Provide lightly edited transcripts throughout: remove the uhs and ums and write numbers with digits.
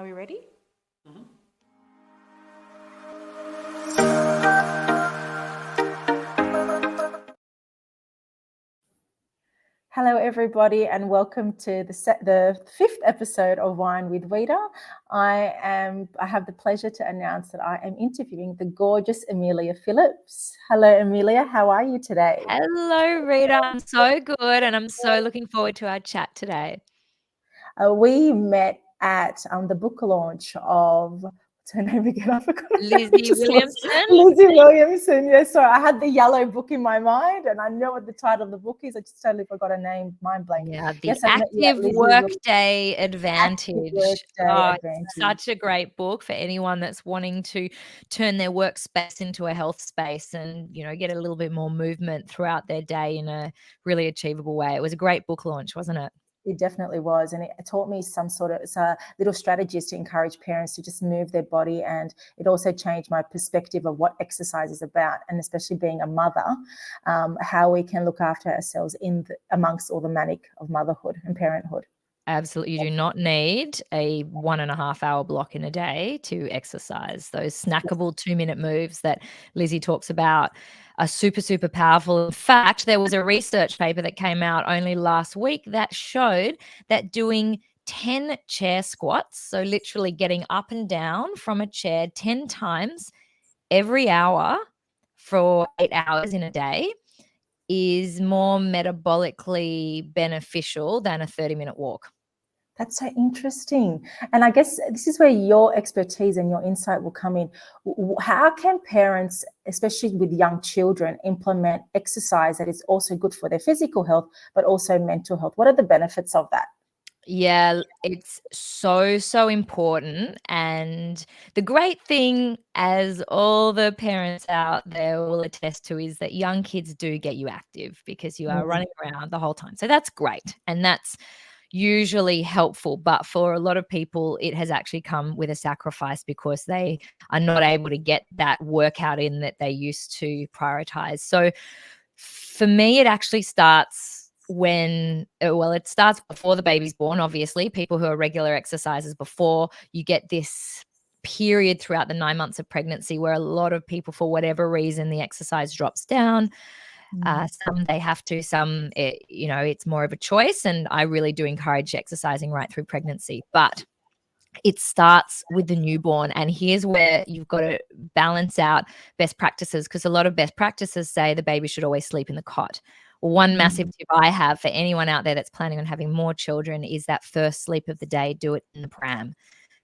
Are we ready? Mm-hmm. Hello, everybody, and welcome to the fifth episode of Wine with Rita. I have the pleasure to announce that I am interviewing the gorgeous Amelia Phillips. Hello, Amelia. How are you today? Hello, Rita. I'm so good, and I'm so looking forward to our chat today. We met at the book launch of, what's her name again? I forgot. Lizzie Williamson. Lizzie Williamson. Yes, sorry. I had the yellow book in my mind, and I know what the title of the book is. I just totally forgot her name. Mind blank. Yeah, the yes, Active Workday Advantage. Advantage. Such a great book for anyone that's wanting to turn their workspace into a health space and, you know, get a little bit more movement throughout their day in a really achievable way. It was a great book launch, wasn't it? It definitely was, and it taught me some sort of little strategies to encourage parents to just move their body, and it also changed my perspective of what exercise is about, and especially being a mother, how we can look after ourselves amongst all the manic of motherhood and parenthood. Absolutely. You do not need a 1.5 hour block in a day to exercise. Those snackable 2-minute moves that Lizzie talks about are super, super powerful. In fact, there was a research paper that came out only last week that showed that doing 10 chair squats, so literally getting up and down from a chair 10 times every hour for 8 hours in a day, is more metabolically beneficial than a 30-minute walk. That's so interesting. And I guess this is where your expertise and your insight will come in. How can parents, especially with young children, implement exercise that is also good for their physical health, but also mental health? What are the benefits of that? Yeah, it's so, so important. And the great thing, as all the parents out there will attest to, is that young kids do get you active because you are running around the whole time. So that's great. And that's usually helpful. But for a lot of people, it has actually come with a sacrifice because they are not able to get that workout in that they used to prioritize. So for me, it actually starts it starts before the baby's born. Obviously, people who are regular exercisers before, you get this period throughout the 9 months of pregnancy where a lot of people, for whatever reason, the exercise drops down. Some they have to, some it's more of a choice, and I really do encourage exercising right through pregnancy. But it starts with the newborn, and here's where you've got to balance out best practices, because a lot of best practices say the baby should always sleep in the cot. One massive tip I have for anyone out there that's planning on having more children is that first sleep of the day, do it in the pram.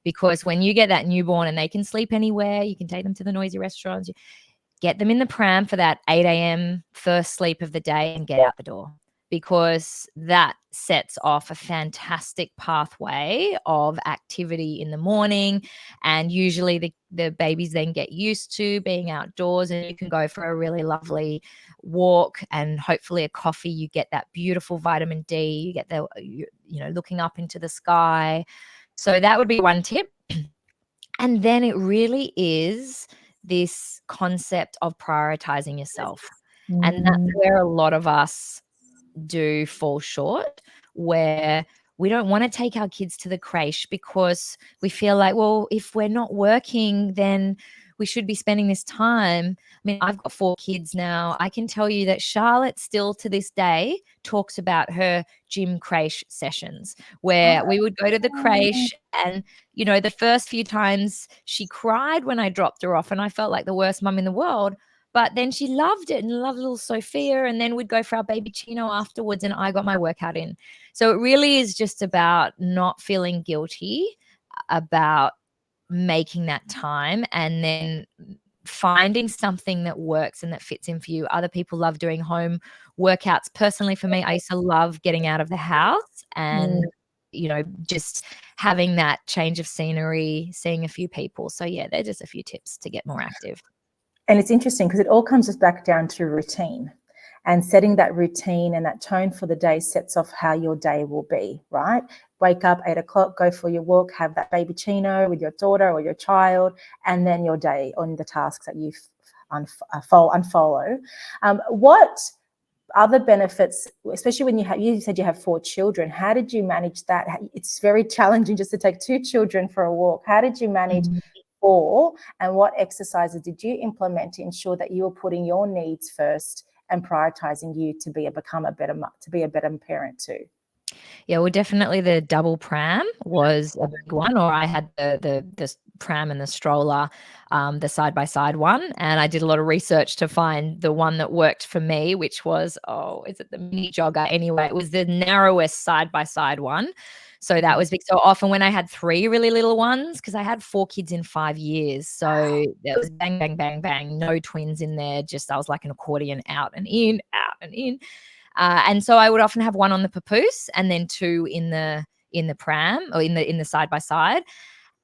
Because when you get that newborn and they can sleep anywhere, you can take them to the noisy restaurants, get them in the pram for that 8 a.m. first sleep of the day and get out the door, because that sets off a fantastic pathway of activity in the morning. And usually the babies then get used to being outdoors, and you can go for a really lovely walk and hopefully a coffee. You get that beautiful vitamin D, you get looking up into the sky. So that would be one tip. And then it really is this concept of prioritizing yourself. And that's where a lot of us do fall short, where we don't want to take our kids to the creche because we feel like, well, if we're not working, then we should be spending this time. I mean, I've got 4 kids now. I can tell you that Charlotte still to this day talks about her gym creche sessions, where we would go to the creche, and, the first few times she cried when I dropped her off, and I felt like the worst mum in the world. But then she loved it and loved little Sophia, and then we'd go for our baby Chino afterwards, and I got my workout in. So it really is just about not feeling guilty about making that time, and then finding something that works and that fits in for you. Other people love doing home workouts. Personally, for me, I used to love getting out of the house and just having that change of scenery, seeing a few people. So yeah, they're just a few tips to get more active. And it's interesting because it all comes back down to routine, and setting that routine and that tone for the day sets off how your day will be, right? Wake up 8 o'clock, go for your walk, have that baby Chino with your daughter or your child, and then your day on the tasks that you unfollow. What other benefits, especially when you said you have 4 children, how did you manage that? It's very challenging just to take 2 children for a walk. How did you manage 4, and what exercises did you implement to ensure that you were putting your needs first and prioritizing you to become a better parent too? Yeah, well, definitely the double pram was a big one, or I had the pram and the stroller, the side-by-side one, and I did a lot of research to find the one that worked for me, which was, is it the mini jogger? Anyway, it was the narrowest side-by-side one. So that was big. So often when I had 3 really little ones, because I had 4 kids in 5 years, so it was bang, bang, bang, bang, no twins in there, just I was like an accordion, out and in, out and in. And so I would often have 1 on the papoose and then 2 in the pram, or in the side by side.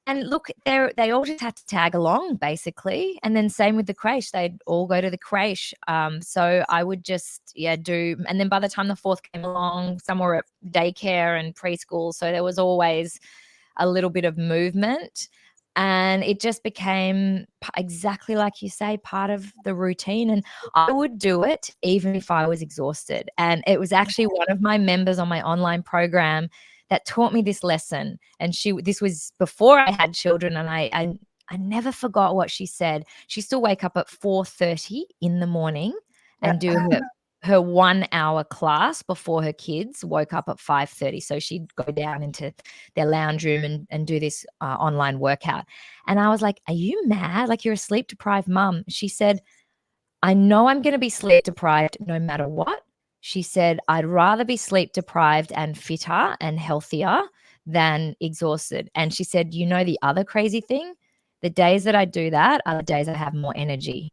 And look, they all just had to tag along basically. And then same with the creche, they'd all go to the creche. So I would just do, and then by the time the 4th came along, some were at daycare and preschool, so there was always a little bit of movement. And it just became exactly like you say, part of the routine. And I would do it even if I was exhausted. And it was actually one of my members on my online program that taught me this lesson. And this was before I had children, and I never forgot what she said. She used to wake up at 4:30 in the morning and do her 1-hour class before her kids woke up at 5:30. So she'd go down into their lounge room and do this online workout. And I was like, are you mad? Like, you're a sleep deprived mum. She said, I know I'm going to be sleep deprived no matter what. She said, I'd rather be sleep deprived and fitter and healthier than exhausted. And she said, you know, the other crazy thing, the days that I do that are the days I have more energy.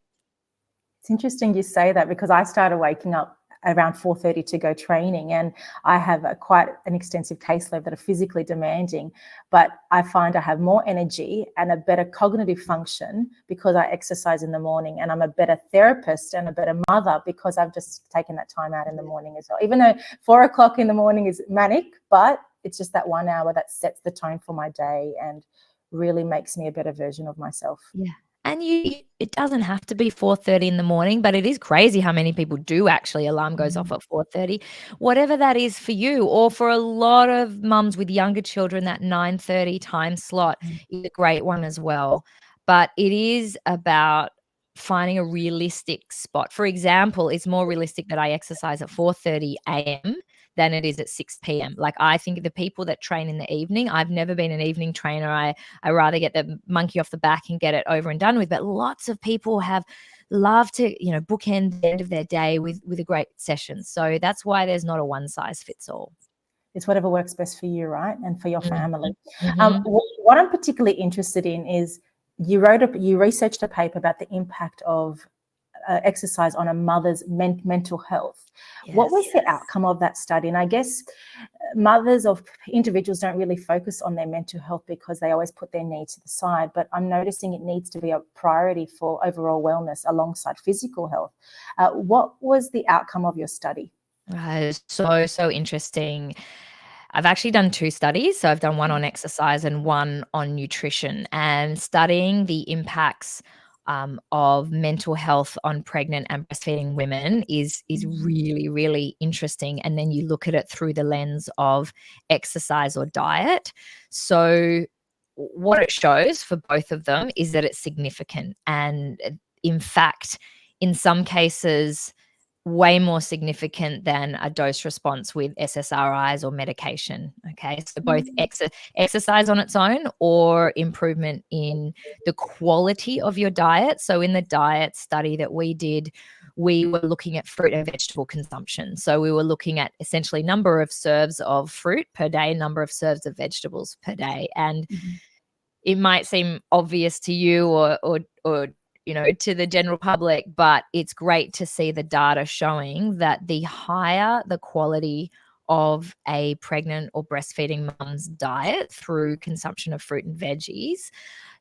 It's interesting you say that, because I started waking up around 4:30 to go training, and I have quite an extensive caseload that are physically demanding, but I find I have more energy and a better cognitive function because I exercise in the morning, and I'm a better therapist and a better mother because I've just taken that time out in the morning as well. Even though 4 o'clock in the morning is manic, but it's just that 1 hour that sets the tone for my day and really makes me a better version of myself. Yeah. And it doesn't have to be 4:30 in the morning, but it is crazy how many people do actually, alarm goes off at 4:30. Whatever that is for you, or for a lot of mums with younger children, that 9:30 time slot is a great one as well. But it is about finding a realistic spot. For example, it's more realistic that I exercise at 4:30 a.m. than it is at 6 p.m. Like, I think the people that train in the evening, I've never been an evening trainer. I rather get the monkey off the back and get it over and done with. But lots of people love to, bookend the end of their day with a great session. So that's why there's not a one size fits all. It's whatever works best for you, right? And for your family. Mm-hmm. What I'm particularly interested in is you researched a paper about the impact of exercise on a mother's mental health. Yes. What was the outcome of that study? And I guess mothers of individuals don't really focus on their mental health because they always put their needs to the side, but I'm noticing it needs to be a priority for overall wellness alongside physical health. What was the outcome of your study? So interesting. I've actually done 2 studies. So I've done one on exercise and one on nutrition, and studying the impacts of mental health on pregnant and breastfeeding women is really, really interesting. And then you look at it through the lens of exercise or diet. So what it shows for both of them is that it's significant. And in fact, in some cases, way more significant than a dose response with SSRIs or medication. Okay, so both exercise on its own or improvement in the quality of your diet. So in the diet study that we did, we were looking at fruit and vegetable consumption. So we were looking at essentially number of serves of fruit per day, number of serves of vegetables per day. And it might seem obvious to you or to the general public, but it's great to see the data showing that the higher the quality of a pregnant or breastfeeding mum's diet through consumption of fruit and veggies,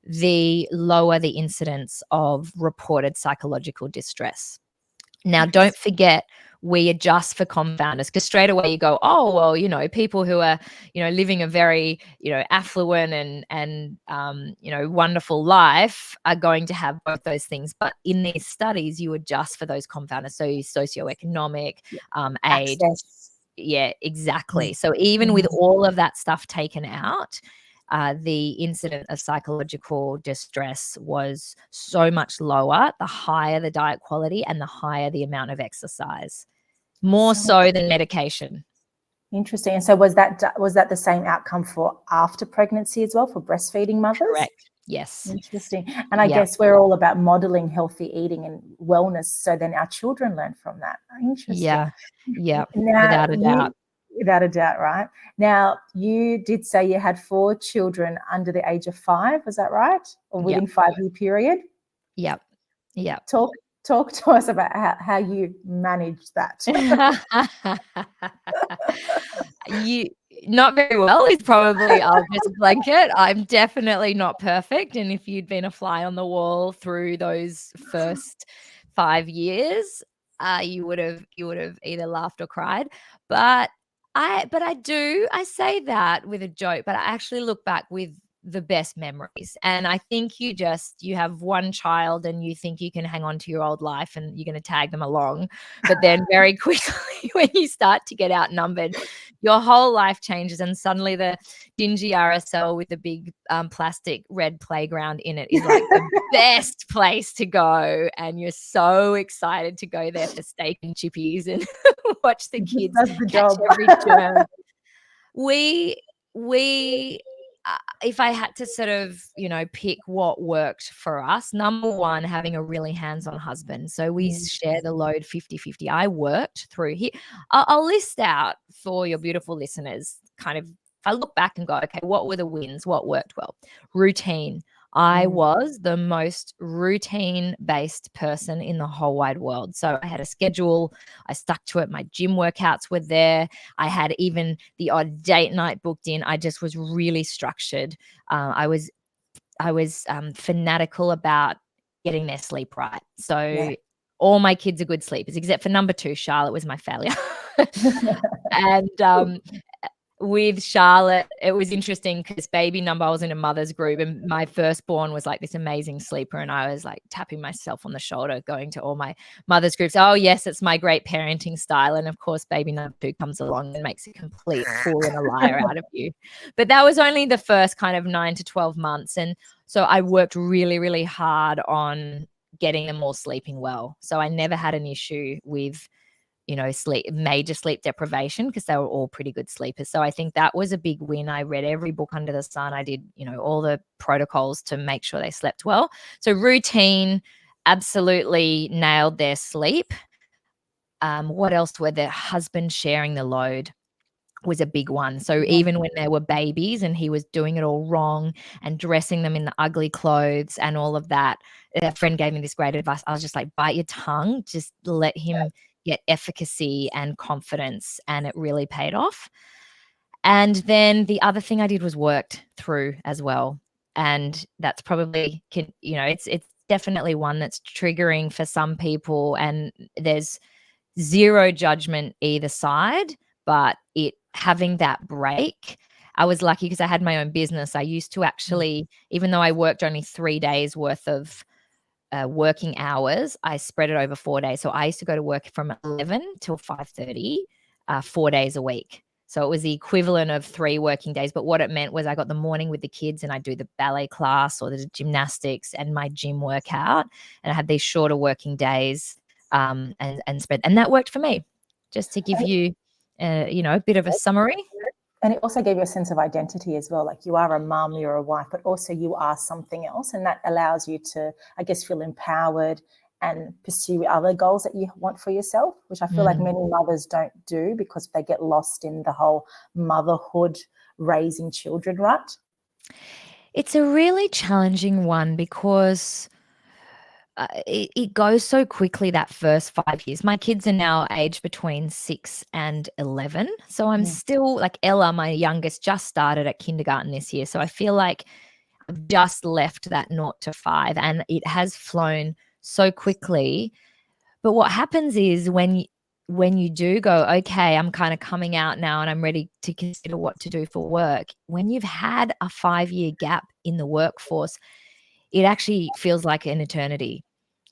the lower the incidence of reported psychological distress. Now, don't forget, we adjust for confounders, because straight away you go, oh, well, you know, people who are, you know, living a very, you know, affluent and you know, wonderful life are going to have both those things. But in these studies, you adjust for those confounders. So socioeconomic, age. Access. Yeah, exactly. So even with all of that stuff taken out, the incident of psychological distress was so much lower the higher the diet quality and the higher the amount of exercise, more so than medication. Interesting. And so was that the same outcome for after pregnancy as well, for breastfeeding mothers? Correct. Yes. Interesting. And I guess we're all about modeling healthy eating and wellness, so then our children learn from that. Interesting. Yeah. Yeah. Now, Without a doubt. Without a doubt, right? Now, you did say you had 4 children under the age of 5, was that right? Or within 5-year period? Yep. Yep. Talk to us about how you managed that. Not very well is probably, I'll just blanket. I'm definitely not perfect. And if you'd been a fly on the wall through those first 5 years, you would have either laughed or cried. But I say that with a joke, but I actually look back with the best memories. And I think you have one child and you think you can hang on to your old life and you're going to tag them along. But then very quickly, when you start to get outnumbered, your whole life changes, and suddenly the dingy RSL with the big plastic red playground in it is like the best place to go. And you're so excited to go there for steak and chippies and watch the kids catch every germ. If I had to sort of, you know, pick what worked for us, number one, having a really hands-on husband. So we share the load 50-50. I worked through here. I'll list out for your beautiful listeners, kind of, if I look back and go, okay, what were the wins? What worked well? Routine. I was the most routine-based person in the whole wide world. So I had a schedule. I stuck to it. My gym workouts were there. I had even the odd date night booked in. I just was really structured. I was fanatical about getting their sleep right. So all my kids are good sleepers, except for number 2, Charlotte was my failure. And with Charlotte, it was interesting because baby number, I was in a mother's group, and my firstborn was like this amazing sleeper, and I was like tapping myself on the shoulder, going to all my mother's groups. Oh yes, it's my great parenting style. And of course, baby number 2 comes along and makes a complete fool and a liar out of you. But that was only the first kind of 9 to 12 months. And so I worked really, really hard on getting them all sleeping well. So I never had an issue with, you know, major sleep deprivation, because they were all pretty good sleepers. So I think that was a big win. I read every book under the sun. I did, you know, all the protocols to make sure they slept well. So routine, absolutely nailed their sleep. What else were the husband sharing the load was a big one. So even when they were babies and he was doing it all wrong and dressing them in the ugly clothes and all of that, a friend gave me this great advice. I was just like, bite your tongue, just let him get efficacy and confidence. And it really paid off. And then the other thing I did was worked through as well. And that's probably, you know, it's definitely one that's triggering for some people. And there's zero judgment either side, but having that break, I was lucky because I had my own business. I used to actually, even though I worked only 3 days worth of working hours, I spread it over 4 days. So I used to go to work from 11 till 5:30, 4 days a week. So it was the equivalent of 3 working days. But what it meant was I got the morning with the kids and I do the ballet class or the gymnastics and my gym workout. And I had these shorter working days and spread. And that worked for me, just to give you, you know, a bit of a summary. And it also gave you a sense of identity as well. Like, you are a mum, you're a wife, but also you are something else. And that allows you to, I guess, feel empowered and pursue other goals that you want for yourself, which I feel like many mothers don't do because they get lost in the whole motherhood, raising children rut. It's a really challenging one because it goes so quickly, that first 5 years. My kids are now aged between 6 and 11. So I'm still, like Ella, my youngest, just started at kindergarten this year. So I feel like I've just left that 0 to 5 and it has flown so quickly. But what happens is when you do go, okay, I'm kind of coming out now and I'm ready to consider what to do for work. When you've had a 5-year gap in the workforce, it actually feels like an eternity.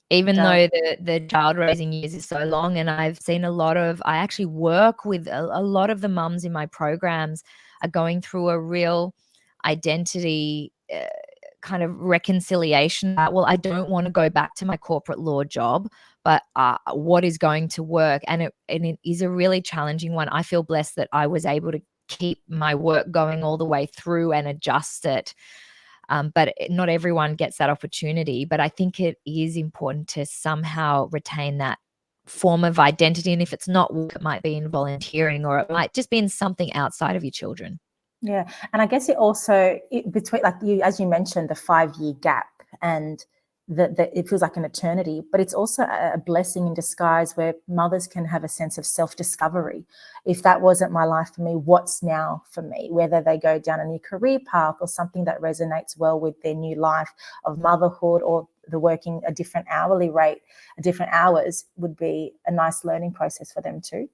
It Even does. though the child raising years is so long, and I've seen I actually work with a lot of the mums in my programs are going through a real identity kind of reconciliation that, well, I don't want to go back to my corporate law job, but what is going to work? And it is a really challenging one. I feel blessed that I was able to keep my work going all the way through and adjust it. But not everyone gets that opportunity. But I think it is important to somehow retain that form of identity. And if it's not work, it might be in volunteering, or it might just be in something outside of your children. Yeah, and I guess it also between, like you, as you mentioned, the 5-year gap, and that it feels like an eternity, but it's also a blessing in disguise where mothers can have a sense of self-discovery. If that wasn't my life for me, what's now for me? Whether they go down a new career path or something that resonates well with their new life of motherhood, or the working a different hourly rate, different hours, would be a nice learning process for them too.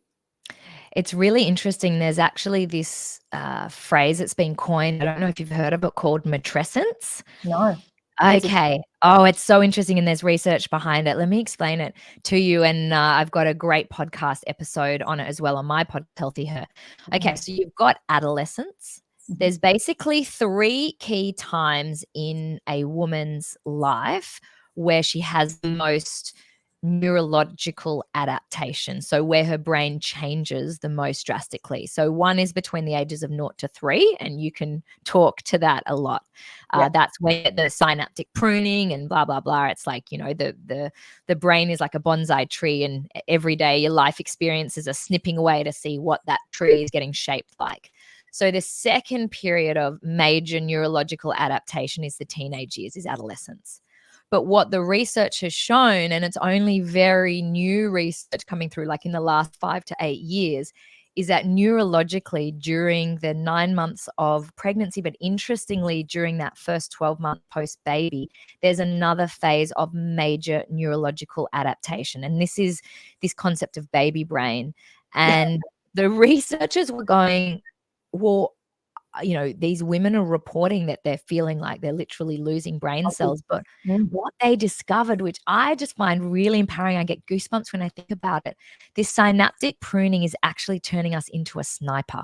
It's really interesting. There's actually this phrase that's been coined. I don't know if you've heard of it, called matrescence. No. Okay. Oh, it's so interesting, and there's research behind it. Let me explain it to you, and I've got a great podcast episode on it as well on my podcast, Healthy Her. Okay, so you've got adolescence. There's basically 3 key times in a woman's life where she has the most neurological adaptation, so where her brain changes the most drastically. So one is between the ages of 0 to 3, and you can talk to that a lot. That's where the synaptic pruning and blah blah blah. It's like, the brain is like a bonsai tree, and every day your life experiences are snipping away to see what that tree is getting shaped like. So the second period of major neurological adaptation is the teenage years, is adolescence. But what the research has shown, and it's only very new research coming through, like in the last 5 to 8 years, is that neurologically during the 9 months of pregnancy, but interestingly during that first 12 months post baby, there's another phase of major neurological adaptation. And this is this concept of baby brain. And the researchers were going, well, these women are reporting that they're feeling like they're literally losing brain cells. But what they discovered, which I just find really empowering, I get goosebumps when I think about it, this synaptic pruning is actually turning us into a sniper.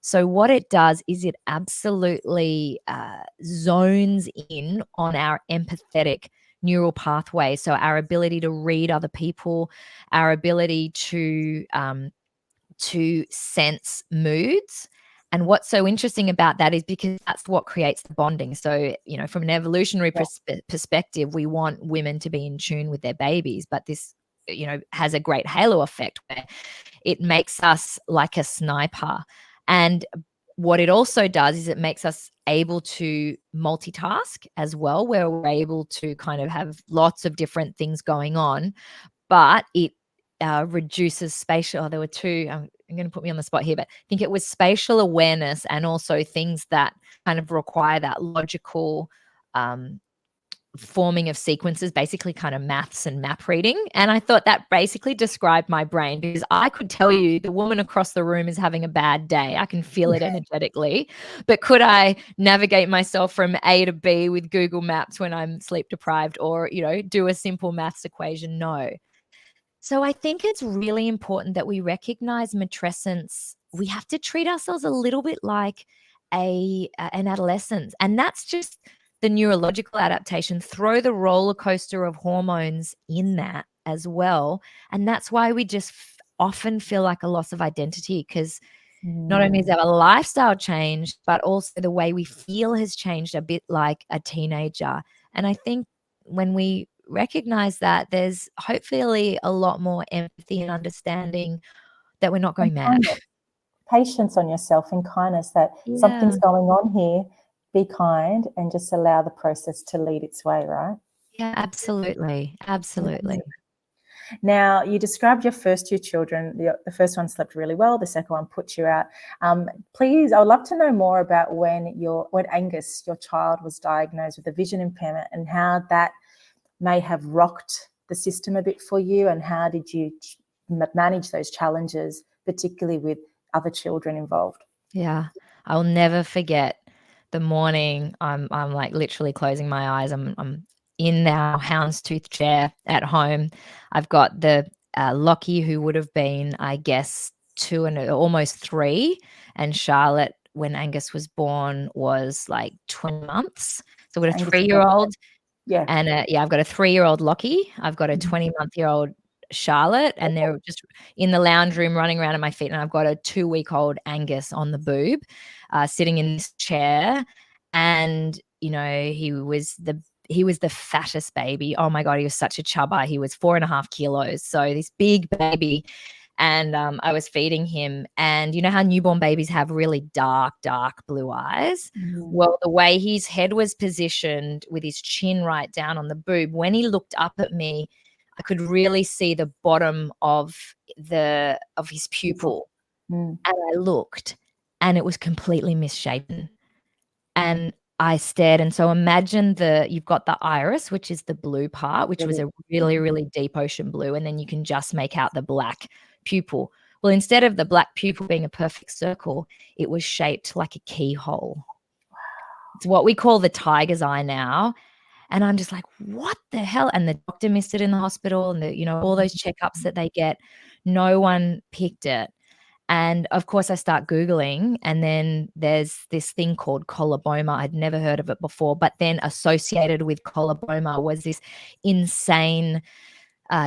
So what it does is it absolutely zones in on our empathetic neural pathway. So our ability to read other people, our ability to sense moods. And what's so interesting about that is because that's what creates the bonding. So, from an evolutionary perspective, we want women to be in tune with their babies, but this, has a great halo effect where it makes us like a sniper. And what it also does is it makes us able to multitask as well, where we're able to kind of have lots of different things going on, but it reduces spatial. There were two. I'm going to put me on the spot here, but I think it was spatial awareness and also things that kind of require that logical forming of sequences, basically kind of maths and map reading. And I thought that basically described my brain, because I could tell you the woman across the room is having a bad day. I can feel it energetically. But could I navigate myself from A to B with Google Maps when I'm sleep deprived, or, do a simple maths equation? No. So I think it's really important that we recognize matrescence. We have to treat ourselves a little bit like an adolescent, and that's just the neurological adaptation. Throw the roller coaster of hormones in that as well, and that's why we just often feel like a loss of identity, because not only has our lifestyle changed, but also the way we feel has changed, a bit like a teenager. And I think when we recognize that, there's hopefully a lot more empathy and understanding that we're not going mad. Patience on yourself and kindness, that something's going on here, be kind and just allow the process to lead its way, right? Yeah, absolutely. Absolutely. Now, you described your first 2 children. The first one slept really well. The second one put you out. Please, I would love to know more about when Angus, your child, was diagnosed with a vision impairment, and how that may have rocked the system a bit for you, and how did you manage those challenges, particularly with other children involved? Yeah. I'll never forget the morning I'm like literally closing my eyes. I'm in our houndstooth chair at home. I've got the Lockie, who would have been, I guess, 2 and almost 3, and Charlotte, when Angus was born, was like 20 months. So we've got a Angus, 3-year-old yeah. and I've got a 3-year-old Lockie. I've got a Mhm. 20-month-year-old Charlotte, and they're just in the lounge room running around at my feet. And I've got a 2-week-old Angus on the boob, sitting in this chair. And, you know, he was the fattest baby. Oh my God, he was such a chubber. He was 4.5 kilos. So this big baby. And I was feeding him. And you know how newborn babies have really dark, dark blue eyes? Mhm. Well, the way his head was positioned with his chin right down on the boob, when he looked up at me, I could really see the bottom of his pupil. Mm. And I looked, and it was completely misshapen. And I stared. And so imagine you've got the iris, which is the blue part, which was Really. a really, really deep ocean blue. And then you can just make out the black pupil. Well, instead of the black pupil being a perfect circle, it was shaped like a keyhole. It's what we call the tiger's eye now. And I'm just like, what the hell? And the doctor missed it in the hospital, and all those checkups that they get, no one picked it. And of course I start Googling, and then there's this thing called coloboma. I'd never heard of it before, but then associated with coloboma was this insane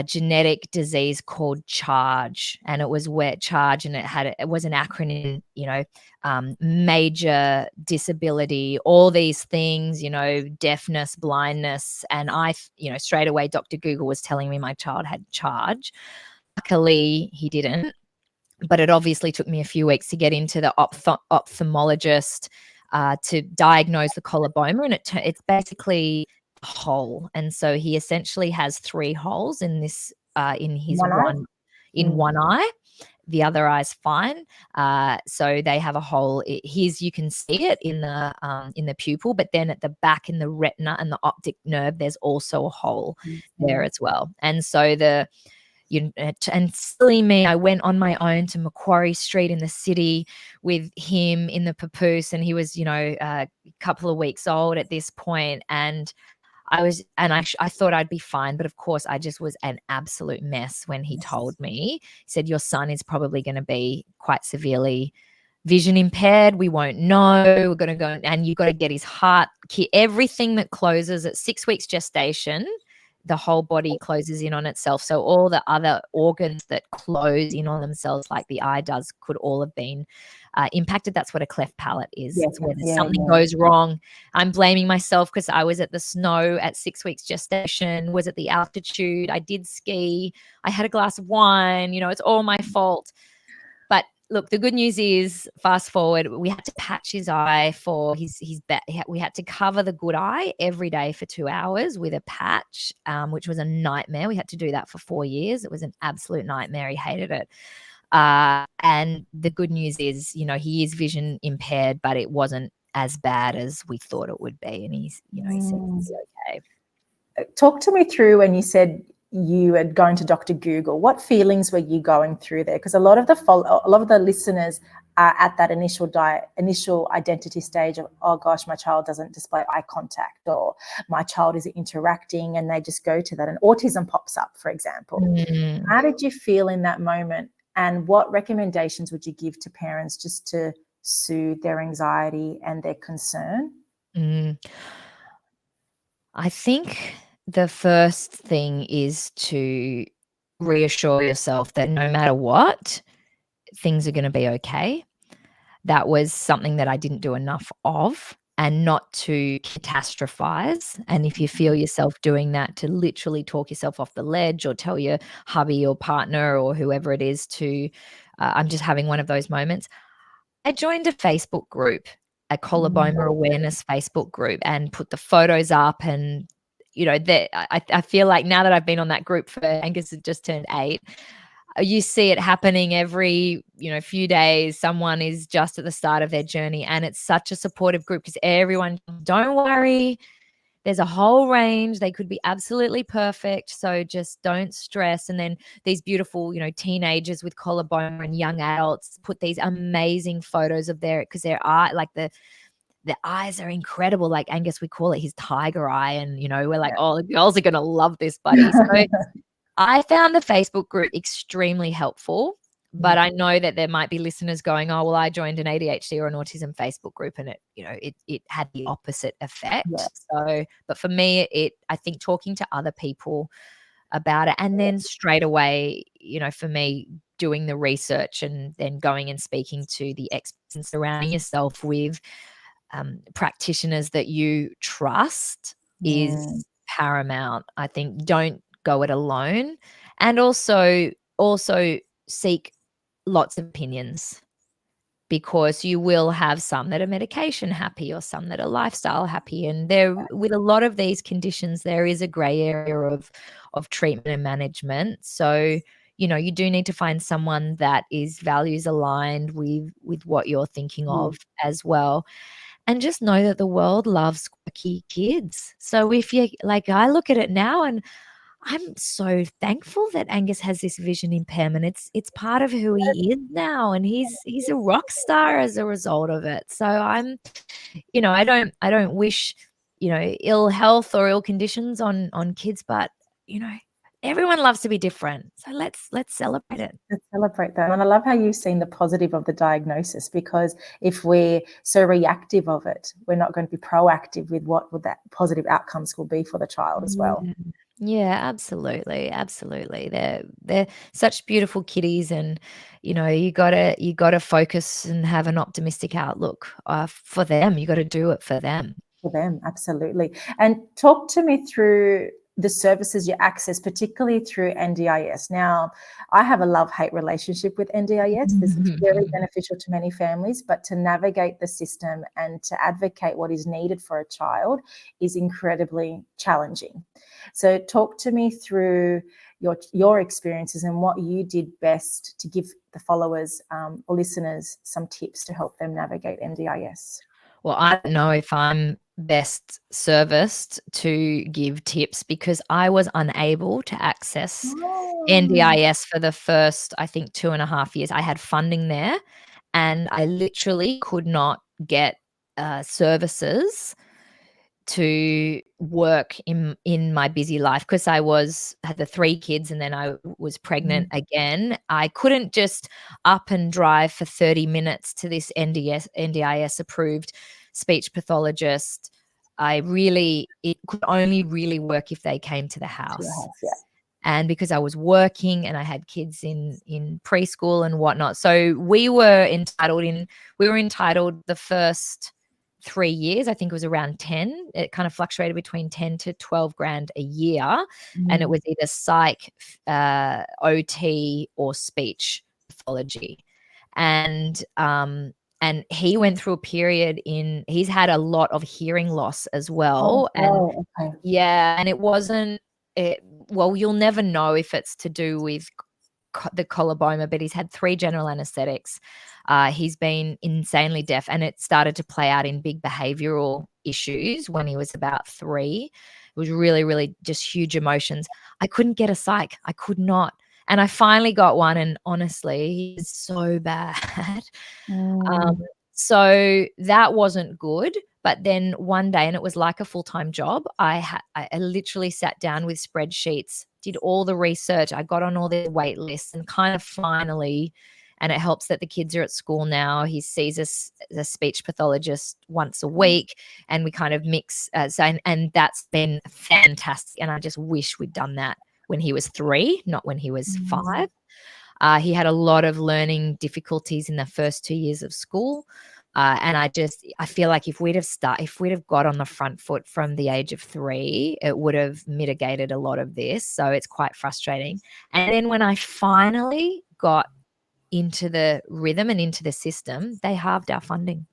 genetic disease called charge. And it was wet charge, and it was an acronym, major disability, all these things, deafness, blindness. And straight away Dr. Google was telling me my child had charge. Luckily he didn't, but it obviously took me a few weeks to get into the ophthalmologist to diagnose the coloboma. And it's basically a hole. And so he essentially has 3 holes in this in his One eye? one eye. The other eye's fine. So they have a hole. His, you can see it in the pupil, but then at the back in the retina and the optic nerve, there's also a hole there as well. And so and silly me, I went on my own to Macquarie Street in the city with him in the papoose, and he was, a couple of weeks old at this point, and I thought I'd be fine, but of course I just was an absolute mess when he told me. He said, your son is probably going to be quite severely vision impaired. We won't know. We're going to go, and you've got to get his heart, everything that closes at 6 weeks gestation, the whole body closes in on itself. So all the other organs that close in on themselves, like the eye does, could all have been impacted. That's what a cleft palate is. Yeah, It's where yeah, something goes wrong. I'm blaming myself because I was at the snow at 6 weeks gestation, was at the altitude. I did ski. I had a glass of wine. It's all my fault. But look, the good news is, fast forward, we had to patch his eye for his we had to cover the good eye every day for 2 hours with a patch, which was a nightmare. We had to do that for 4 years. It was an absolute nightmare. He hated it. And the good news is, he is vision impaired, but it wasn't as bad as we thought it would be. And he's, he seems to be okay. Talk to me through when you said you had gone to Dr. Google. What feelings were you going through there? Because a lot of the listeners are at that initial identity stage of, oh gosh, my child doesn't display eye contact, or my child isn't interacting, and they just go to that. And autism pops up, for example. How did you feel in that moment? And what recommendations would you give to parents just to soothe their anxiety and their concern? I think the first thing is to reassure yourself that no matter what, things are going to be okay. That was something that I didn't do enough of, and not to catastrophize. And if you feel yourself doing that, to literally talk yourself off the ledge, or tell your hubby or partner or whoever it is to, I'm just having one of those moments. I joined a Facebook group, a coloboma awareness Facebook group, and put the photos up. And, I feel like now that I've been on that group for, Angus has just turned 8, you see it happening every, few days. Someone is just at the start of their journey, and it's such a supportive group because everyone, don't worry, there's a whole range. They could be absolutely perfect. So just don't stress. And then these beautiful, teenagers with collarbone and young adults put these amazing photos of because their eye, like the eyes are incredible. Like Angus, we call it his tiger eye. And, we're like, oh, the girls are going to love this, buddy. So I found the Facebook group extremely helpful, but I know that there might be listeners going, oh, well, I joined an ADHD or an autism Facebook group and it had the opposite effect. Yeah. So, but for me, I think talking to other people about it, and then straight away, for me, doing the research and then going and speaking to the experts and surrounding yourself with practitioners that you trust is paramount. I think don't go it alone, and also seek lots of opinions, because you will have some that are medication happy or some that are lifestyle happy, and there, with a lot of these conditions, there is a gray area of treatment and management. So you do need to find someone that is values aligned with what you're thinking of as well. And just know that the world loves quirky kids. So if you like, I look at it now and I'm so thankful that Angus has this vision impairment. It's part of who he is now, and he's a rock star as a result of it. So I don't wish, ill health or ill conditions on kids, but everyone loves to be different. So let's celebrate it. Let's celebrate that. And I love how you've seen the positive of the diagnosis, because if we're so reactive of it, we're not going to be proactive with what that positive outcomes will be for the child as well. Yeah, absolutely. Absolutely. They're such beautiful kitties, and you gotta focus and have an optimistic outlook for them. You got to do it for them. For them, absolutely. And talk to me through the services you access, particularly through NDIS. Now, I have a love-hate relationship with NDIS. This is very beneficial to many families, but to navigate the system and to advocate what is needed for a child is incredibly challenging. So talk to me through your experiences and what you did best to give the followers or listeners some tips to help them navigate NDIS. Well, I don't know if I'm best serviced to give tips, because I was unable to access NDIS for the first, I think, 2.5 years. I had funding there, and I literally could not get services to work in my busy life, because I had the 3 kids and then I was pregnant again. I couldn't just up and drive for 30 minutes to this NDIS approved speech pathologist. It could only really work if they came to the house. And because I was working and I had kids in preschool and whatnot. So we were entitled the first 3 years. I think it was around 10. It kind of fluctuated between 10 to 12 grand a year. And it was either psych, OT, or speech pathology. And he went through a period he's had a lot of hearing loss as well. Okay. Yeah, and well, you'll never know if it's to do with the collarbone, but he's had 3 general anesthetics. He's been insanely deaf, and it started to play out in big behavioral issues when he was about 3. It was really, really just huge emotions. I couldn't get a psych. I could not. And I finally got one, and honestly, he's so bad. So that wasn't good. But then one day, and it was like a full-time job, I literally sat down with spreadsheets, did all the research. I got on all the wait lists, and kind of finally, and it helps that the kids are at school now. He sees a speech pathologist once a week, and we kind of mix. And that's been fantastic. And I just wish we'd done that when he was 3, not when he was 5. He had a lot of learning difficulties in the first 2 years of school. And I feel like if we'd have got on the front foot from the age of 3, it would have mitigated a lot of this. So it's quite frustrating. And then when I finally got into the rhythm and into the system, they halved our funding.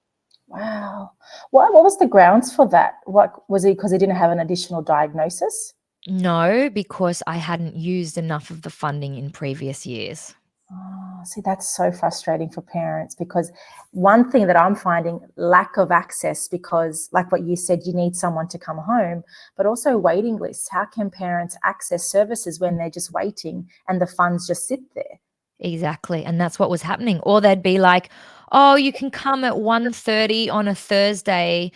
Wow. What was the grounds for that? What was it? Because he didn't have an additional diagnosis? No, because I hadn't used enough of the funding in previous years. Oh, see, that's so frustrating for parents, because one thing that I'm finding, lack of access, because like what you said, you need someone to come home, but also waiting lists. How can parents access services when they're just waiting and the funds just sit there? Exactly, and that's what was happening. Or they'd be like, "Oh, you can come at 1:30 on a Thursday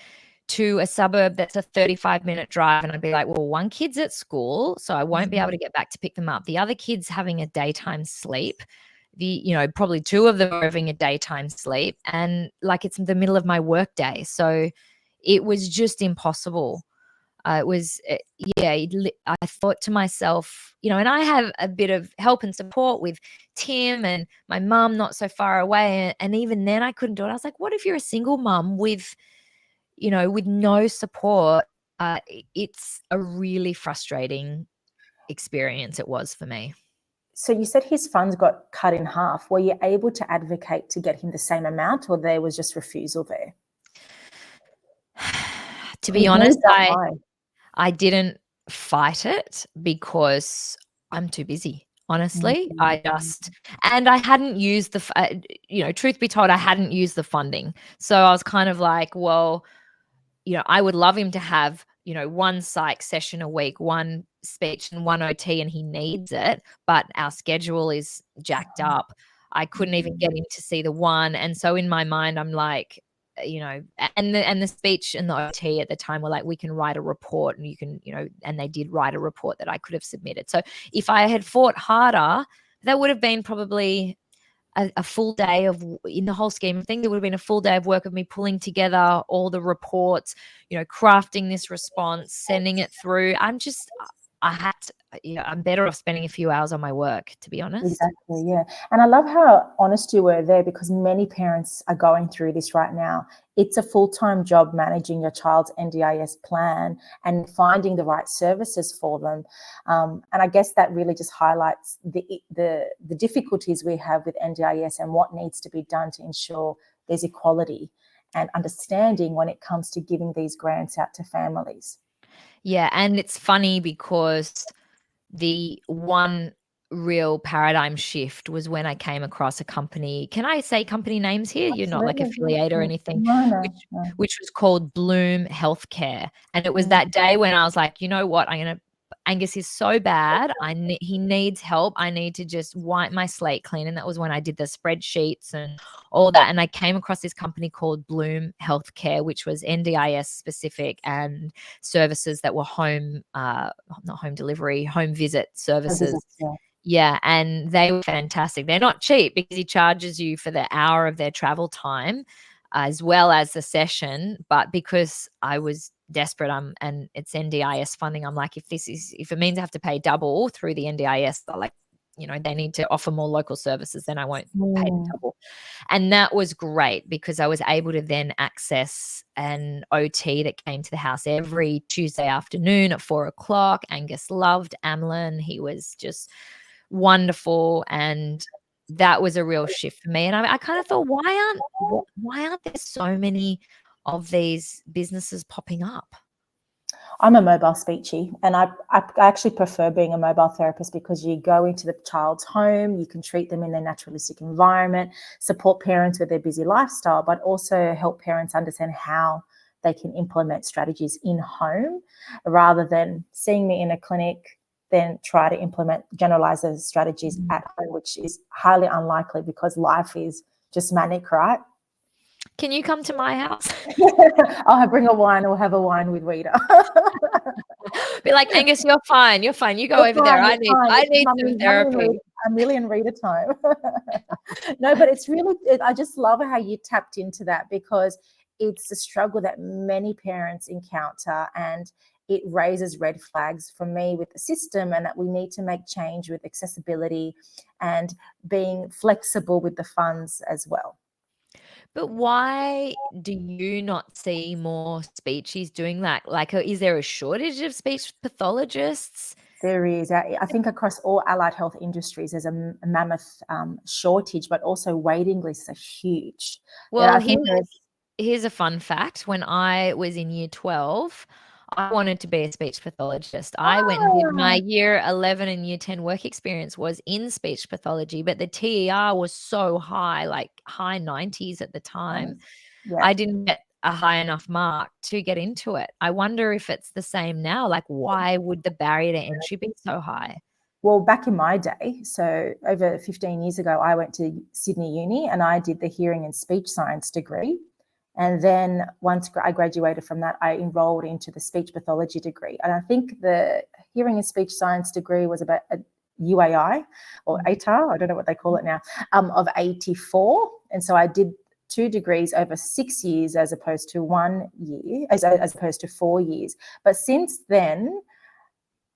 to a suburb that's a 35-minute drive." And I'd be like, "Well, one kid's at school, so I won't be able to get back to pick them up. The other kid's having a daytime sleep. Probably 2 of them are having a daytime sleep, and, like, it's the middle of my workday." So it was just impossible. It was, yeah, I thought to myself, and I have a bit of help and support with Tim and my mum not so far away. And even then I couldn't do it. I was like, what if you're a single mum with no support? It's a really frustrating experience. It was for me. So you said his funds got cut in half. Were you able to advocate to get him the same amount, or there was just refusal there? To be He's honest, moved that high. I didn't fight it because I'm too busy. Honestly, Mhm. and I hadn't used truth be told, I hadn't used the funding. So I was kind of like, well, I would love him to have, one psych session a week, one speech and one OT, and he needs it. But our schedule is jacked up. I couldn't even get him to see the one. And so in my mind, I'm like, and the speech and the OT at the time were like, we can write a report, and you can, and they did write a report that I could have submitted. So if I had fought harder, that would have been probably a full day in the whole scheme of things, it would have been a full day of work of me pulling together all the reports, crafting this response, sending it through. I'm better off spending a few hours on my work, to be honest. Exactly, yeah. And I love how honest you were there, because many parents are going through this right now. It's a full-time job managing your child's NDIS plan and finding the right services for them. And I guess that really just highlights the difficulties we have with NDIS and what needs to be done to ensure there's equality and understanding when it comes to giving these grants out to families. Yeah, and it's funny because the one real paradigm shift was when I came across a company. Can I say company names here? You're not like Absolutely. affiliate or anything, No, which no, no. which was called Bloom Healthcare. And it was Mm. that day when I was like, you know what? Angus is so bad. He needs help. I need to just wipe my slate clean. And that was when I did the spreadsheets and all that. And I came across this company called Bloom Healthcare, which was NDIS specific and services that were not home delivery, home visit services. Yeah. Yeah, and they were fantastic. They're not cheap because he charges you for the hour of their travel time as well as the session. But because I was desperate, and it's NDIS funding, I'm like, if it means I have to pay double through the NDIS, like, they need to offer more local services, then I won't pay the Mm. double. And that was great because I was able to then access an OT that came to the house every Tuesday afternoon at 4 o'clock. Angus loved Amlin. He was just wonderful. And that was a real shift for me. And I kind of thought, why aren't there so many of these businesses popping up? I'm a mobile speechy, and I actually prefer being a mobile therapist, because you go into the child's home, you can treat them in their naturalistic environment, support parents with their busy lifestyle, but also help parents understand how they can implement strategies in home, rather than seeing me in a clinic, then try to implement generalized strategies at home, which is highly unlikely because life is just manic, right? Can you come to my house? I'll bring a wine or have a wine with Rita. Be like, Angus, you're fine. You're fine. You go You're over there. fine, I you're need fine. I It's need some therapy. Amelia and Rita time. No, but it's really, I just love how you tapped into that, because it's a struggle that many parents encounter, and it raises red flags for me with the system, and that we need to make change with accessibility and being flexible with the funds as well. But why do you not see more speechies doing that? Like, is there a shortage of speech pathologists? There is. I think across all allied health industries, there's a mammoth shortage, but also waiting lists are huge. Well, I think there's. here's a fun fact. When I was in year 12, I wanted to be a speech pathologist. I went and did my Ah, year 11 and year 10 work experience was in speech pathology, but the TER was so high, like high 90s at the time. nice. Yeah. I didn't get a high enough mark to get into it. I wonder if it's the same now. Like, why would the barrier to entry be so high? Well, back in my day, so over 15 years ago, I went to Sydney Uni and I did the hearing and speech science degree. And then once I graduated from that, I enrolled into the speech pathology degree. And I think the hearing and speech science degree was about a UAI or ATAR, I don't know what they call it now, of 84. And so I did 2 degrees over 6 years as opposed to 1 year, as opposed to 4 years. But since then,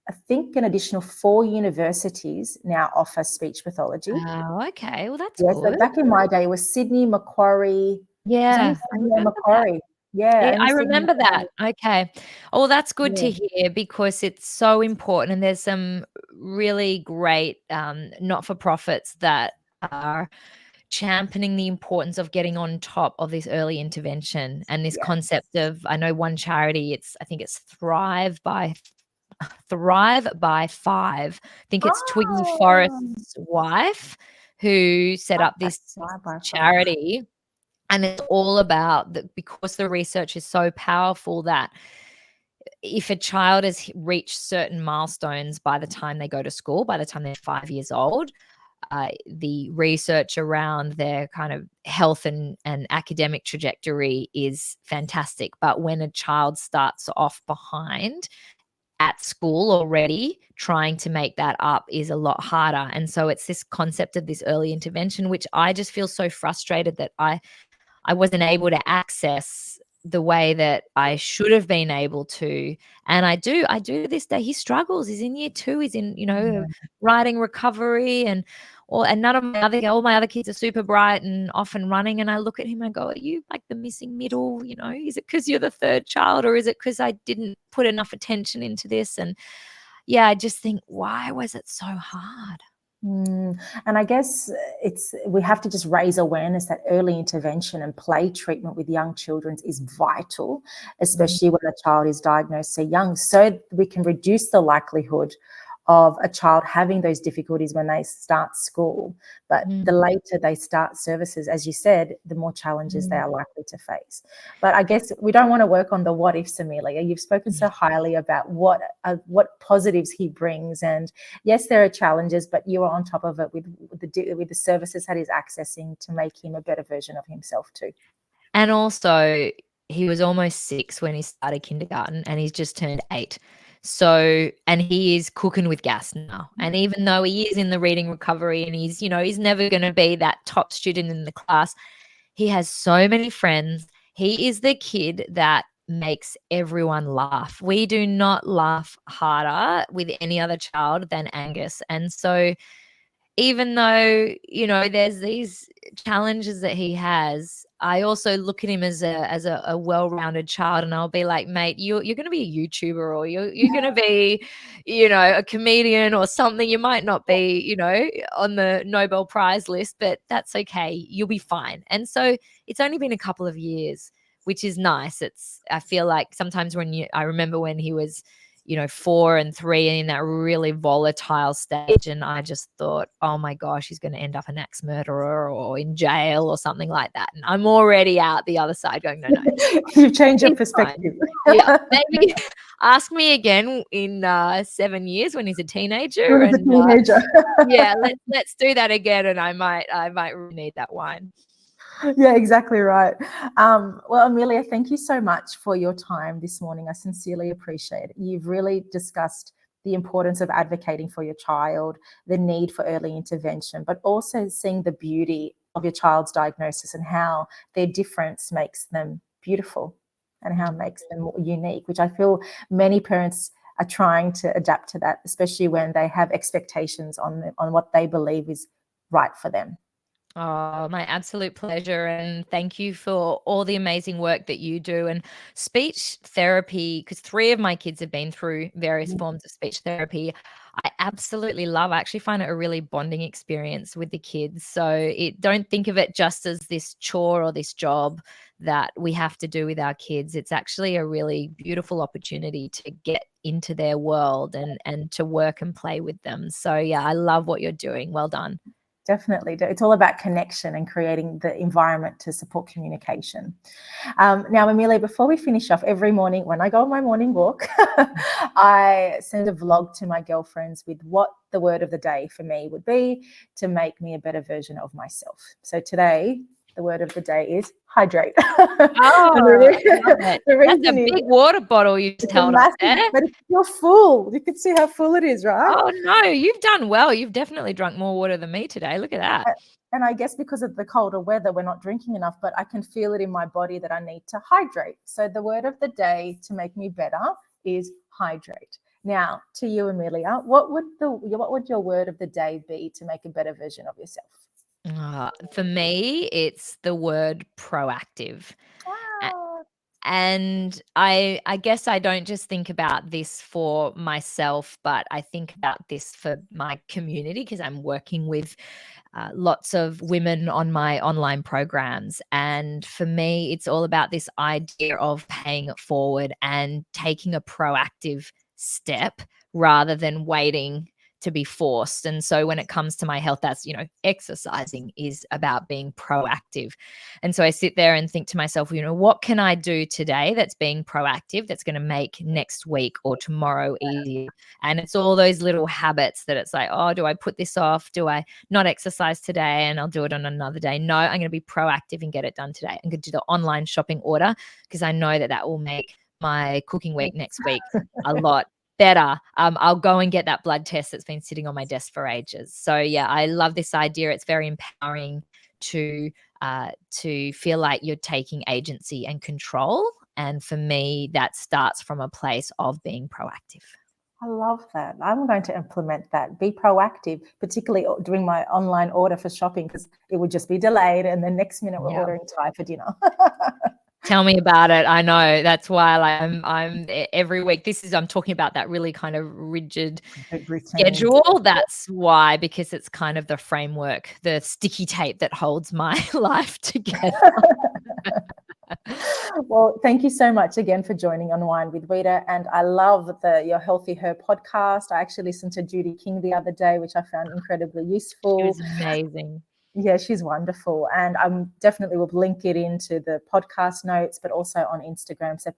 I think an additional 4 universities now offer speech pathology. Oh, okay. Well, that's Yeah, so good. back in my day it was Sydney, Macquarie. It was only Yeah, I Sydney and remember that. Macquarie. Yeah, Yeah, only I Sydney and remember that. Macquarie. Okay. Oh, well, that's good to Yeah, hear because it's so important, and there's some really great not-for-profits that are championing the importance of getting on top of this early intervention and this yes. concept of, I know one charity, I think it's Thrive by 5. I think it's Twiggy Oh, Forrest's wife who set up that's this 5 by 5. charity, and it's all about that because the research is so powerful that if a child has reached certain milestones by the time they go to school, by the time they're 5 years old, the research around their kind of health and academic trajectory is fantastic. But when a child starts off behind at school already, trying to make that up is a lot harder. And so it's this concept of this early intervention, which I just feel so frustrated that I wasn't able to access the way that I should have been able to. And I do this day. He struggles. He's in year 2. He's in, writing recovery and none of my other all my other kids are super bright and off and running. And I look at him and go, are you like the missing middle? Is it because you're the third child, or is it because I didn't put enough attention into this? And yeah, I just think, why was it so hard? And I guess we have to just raise awareness that early intervention and play treatment with young children is vital, Mm, especially when a child is diagnosed so young, so we can reduce the likelihood of a child having those difficulties when they start school. But the mm, later they start services, as you said, the more challenges they mm. are likely to face. But I guess we don't want to work on the what ifs, Amelia. You've spoken so highly about what positives he brings, and yes, there are challenges, but you are on top of it with the services that he's accessing to make him a better version of himself too. And also, he was almost 6 when he started kindergarten, and he's just turned 8. So and he is cooking with gas now. And even though he is in the reading recovery and he's never gonna be that top student in the class, he has so many friends. He is the kid that makes everyone laugh. We do not laugh harder with any other child than Angus. And so even though, there's these challenges that he has, I also look at him as a well-rounded child, and I'll be like, mate, you're gonna be a YouTuber, or you're gonna be, a comedian or something. You might not be, on the Nobel Prize list, but that's okay. You'll be fine. And so it's only been a couple of years, which is nice. I feel like sometimes I remember when he was 4 and 3 and in that really volatile stage. And I just thought, oh my gosh, he's going to end up an axe murderer or in jail or something like that. And I'm already out the other side going, no, You've changed your he's fine. perspective. Yeah. Maybe ask me again in 7 years when he's a teenager. When as a And teenager. yeah, let's do that again. And I might really need that wine. Yeah, exactly right. Well, Amelia, thank you so much for your time this morning. I sincerely appreciate it. You've really discussed the importance of advocating for your child, the need for early intervention, but also seeing the beauty of your child's diagnosis and how their difference makes them beautiful and how it makes them more unique, which I feel many parents are trying to adapt to that, especially when they have expectations on what they believe is right for them. Oh, my absolute pleasure. And thank you for all the amazing work that you do. And speech therapy, because 3 of my kids have been through various forms of speech therapy, I absolutely love. I actually find it a really bonding experience with the kids. So don't think of it just as this chore or this job. that we have to do with our kids. It's actually a really beautiful opportunity to get into their world and to work and play with them. So yeah, I love what you're doing. Well done. Definitely. It's all about connection and creating the environment to support communication. Now, Amelia, before we finish off, every morning when I go on my morning walk, I send a vlog to my girlfriends with what the word of the day for me would be to make me a better version of myself. So today, the word of the day is hydrate. Oh, I love it. That's a big water bottle you just held up there. But it's still full. You can see how full it is, right? Oh, no, you've done well. You've definitely drunk more water than me today. Look at that. And I guess because of the colder weather, we're not drinking enough, but I can feel it in my body that I need to hydrate. So the word of the day to make me better is hydrate. Now, to you, Amelia, what would your word of the day be to make a better version of yourself? For me, it's the word proactive. A- Ah, And I guess I don't just think about this for myself, but I think about this for my community because I'm working with lots of women on my online programs. And for me, it's all about this idea of paying it forward and taking a proactive step rather than waiting to be forced. And so when it comes to my health, that's, exercising is about being proactive. And so I sit there and think to myself, what can I do today that's being proactive that's going to make next week or tomorrow easier? And it's all those little habits that it's like, oh, do I put this off? Do I not exercise today and I'll do it on another day? No, I'm going to be proactive and get it done today. I'm going to do the online shopping order because I know that will make my cooking week next week a lot better. I'll go and get that blood test that's been sitting on my desk for ages. So yeah, I love this idea. It's very empowering to feel like you're taking agency and control. And for me, that starts from a place of being proactive. I love that. I'm going to implement that. Be proactive, particularly doing my online order for shopping because it would just be delayed and the next minute we're ordering Thai for dinner. Tell me about it. I know. That's why I'm every week. I'm talking about that really kind of rigid schedule. That's why, because it's kind of the framework, the sticky tape that holds my life together. Well, thank you so much again for joining on Wine with Rita. And I love your Healthy Her podcast. I actually listened to Judy King the other day, which I found incredibly useful. It was amazing. Yeah, she's wonderful. And I definitely will link it into the podcast notes, but also on Instagram. So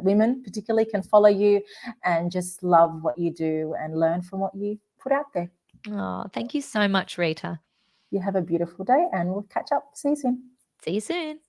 women particularly can follow you and just love what you do and learn from what you put out there. Oh, thank you so much, Rita. You have a beautiful day and we'll catch up. See you soon. See you soon.